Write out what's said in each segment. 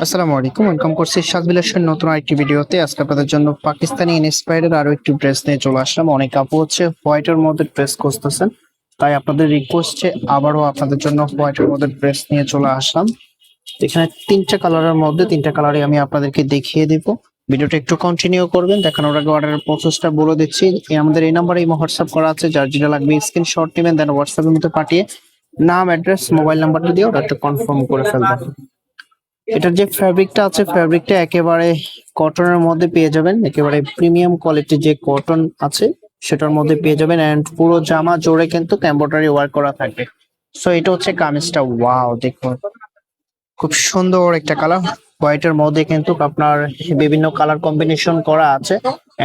আসসালামু আলাইকুম, ওয়েলকাম করছি সাজবিলাসের নতুন আরেকটি ভিডিওতে। আজকে আপনাদের জন্য পাকিস্তানি ইন্সপায়ার্ড আরো একটি ড্রেস নিয়ে চলে আসলাম। অনেক আপু হচ্ছে হোয়াইটের মধ্যে ড্রেস খুঁজতেছেন, তাই আপনাদের রিকোয়েস্টে আবারও আপনাদের জন্য হোয়াইটের মধ্যে ড্রেস নিয়ে চলে আসলাম। এখানে তিনটা কালারের মধ্যে তিনটা কালারই আমি আপনাদেরকে দেখিয়ে দিব। ভিডিওটা একটু কন্টিনিউ করবেন। দেখানোর আগে অর্ডারের প্রসেসটা বলে দিচ্ছি। আমাদের এই নাম্বারে হোয়াটসঅ্যাপ করা আছে, যার যেটা লাগবে স্ক্রিনশট নেবেন, দেন হোয়াটসঅ্যাপের মধ্যে পাঠিয়ে নাম, অ্যাড্রেস, মোবাইল নাম্বারটা দিয়ে অর্ডারটা কনফার্ম করে ফেলবেন। এটার যে ফ্যাব্রিকটা আছে, ফ্যাব্রিকটা একেবারে কটনের মধ্যে পেয়ে যাবেন। একেবারে প্রিমিয়াম কোয়ালিটির যে কটন আছে সেটার মধ্যে পেয়ে যাবেন, এন্ড পুরো জামা জোড়ে কিন্তু এমব্রয়ডারি ওয়ার্ক করা থাকবে। সো এটা হচ্ছে কামিজটা। ওয়াও, দেখুন খুব সুন্দর একটা কালার। হোয়াইটের মধ্যে কিন্তু আপনার বিভিন্ন কালার কম্বিনেশন করা আছে,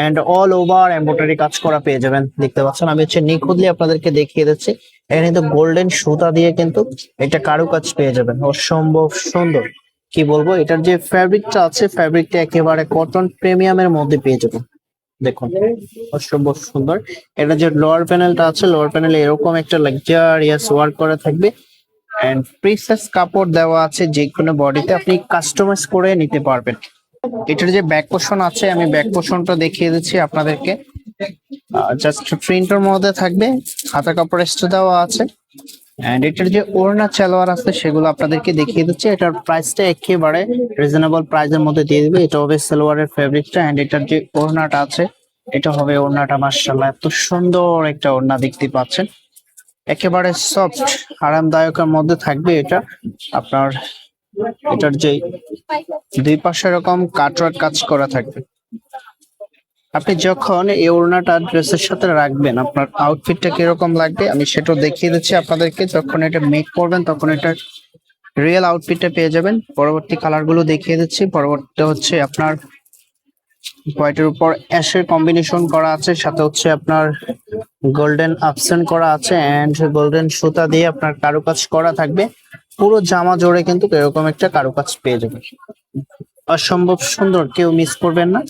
এন্ড অল ওভার এমব্রয়ডারি কাজ করা পেয়ে যাবেন। দেখতে পাচ্ছেন, আমি হচ্ছে নিখুঁতলি আপনাদেরকে দেখিয়ে দিচ্ছি। এখানে কিন্তু গোল্ডেন সুতা দিয়ে কিন্তু এটা কারুকাজ পেয়ে যাবেন, অসম্ভব সুন্দর। কি বলবো, এটার যে ফ্যাব্রিকটা আছে, ফ্যাব্রিকটা একেবারে কটন প্রিমিয়ামের মধ্যে পেয়ে যাবেন। দেখুন অসম্ভব সুন্দর। এটা যে লোয়ার প্যানেলটা আছে, লোয়ার প্যানেলে এরকম একটা লাক্সারিয়াস ওয়ার্ক করা থাকবে, এন্ড প্রিসেস কাপড় দেওয়া আছে, যে কোনো বডিতে আপনি কাস্টমাইজ করে নিতে পারবেন। এটার যে ব্যাক পোর্শন আছে, আমি ব্যাক পোর্শনটা দেখিয়ে দিচ্ছি আপনাদেরকে। জাস্ট প্রিন্টের মধ্যে থাকবে, হাতা কাপড় এক্সট্রা দেওয়া আছে, এন্ড এটার যে ওড়না সালোয়ার আছে সেগুলো আপনাদেরকে দেখিয়ে দিচ্ছি। এটার প্রাইসটা একেবারে রিজনেবল প্রাইসের মধ্যে দিয়ে দিবে। এটা হবে সালোয়ারের ফেব্রিকটা, এন্ড এটার যে ওড়নাটা আছে এটা হবে ওড়নাটা। মাশাআল্লাহ, এত সুন্দর একটা ওড়না দেখতে পাচ্ছেন, একেবারে সফট আরামদায়কের মধ্যে থাকবে এটা আপনার। এটার যে দুই পাশে এরকম কাটওয়ার্ক কাজ করা থাকবে। আপনি যখন এই ওড়নাটা ড্রেসের সাথে রাখবেন, আপনার আউটফিটটা কিরকম লাগবে আমি সেটাও দেখিয়ে দিচ্ছি আপনাদেরকে। যখন এটা মেক করবেন তখন এটা রিয়েল আউটফিটটা পেয়ে যাবেন। পরবর্তী কালার গুলো দেখিয়ে দিচ্ছি। পরবর্তী হচ্ছে আপনার হোয়াইটের উপর অ্যাশের কম্বিনেশন করা আছে, সাথে হচ্ছে আপনার গোল্ডেন আপসেন্ট করা আছে, এন্ড গোল্ডেন সুতা দিয়ে আপনার কারুকাজ করা থাকবে। পুরো জামা জোড়ে কিন্তু এরকম একটা কারুকাজ পেয়ে যাবেন, অসম্ভব সুন্দর। কেউ মিস করবেন না।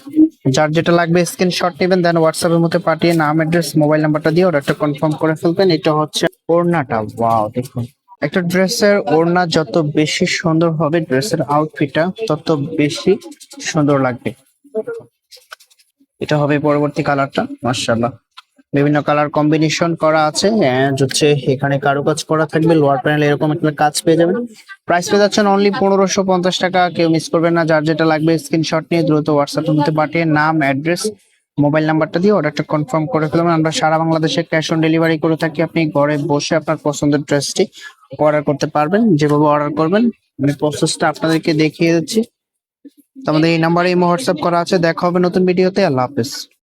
যার যেটা লাগবে স্ক্রিনশট নেবেন, দেন হোয়াটসঅ্যাপের মধ্যে পাঠিয়ে নাম, অ্যাড্রেস, মোবাইল নাম্বারটা দিয়ে অর্ডারটা কনফার্ম করে ফেলবেন। এটা হচ্ছে ওড়নাটা। ওয়াও, দেখুন একটা ড্রেসের ওড়না যত বেশি সুন্দর হবে, ড্রেসের আউটফিটটা তত বেশি সুন্দর লাগবে। এটা হবে পরবর্তী কালারটা। মাশাআল্লাহ, বিভিন্ন কালার কম্বিনেশন করা আছে, এন্ড হচ্ছে এখানে কারুকাজ করা থাকবে। লোয়ার প্যানেল এরকম একটা কাজ পেয়ে যাবেন। প্রাইস পেয়ে যাচ্ছেন অনলি 1550 টাকা। কেউ মিস করবেন না। যার যেটা লাগবে স্ক্রিনশট নিয়ে দ্রুত হোয়াটসঅ্যাপের মধ্যে পাঠিয়ে নাম, অ্যাড্রেস, মোবাইল নাম্বারটা দিয়ে অর্ডারটা কনফার্ম করে ফেলবেন। আমরা সারা বাংলাদেশে ক্যাশ অন ডেলিভারি করে থাকি। আপনি ঘরে বসে আপনার পছন্দের ড্রেসটি অর্ডার করতে পারবেন। যেভাবে অর্ডার করবেন আমি প্রসেসটা আপনাদেরকে দেখিয়ে দিচ্ছি। তো আমাদের এই নাম্বারে হোয়াটসঅ্যাপ করা আছে। দেখা হবে নতুন ভিডিওতে। আল্লাহ হাফেজ।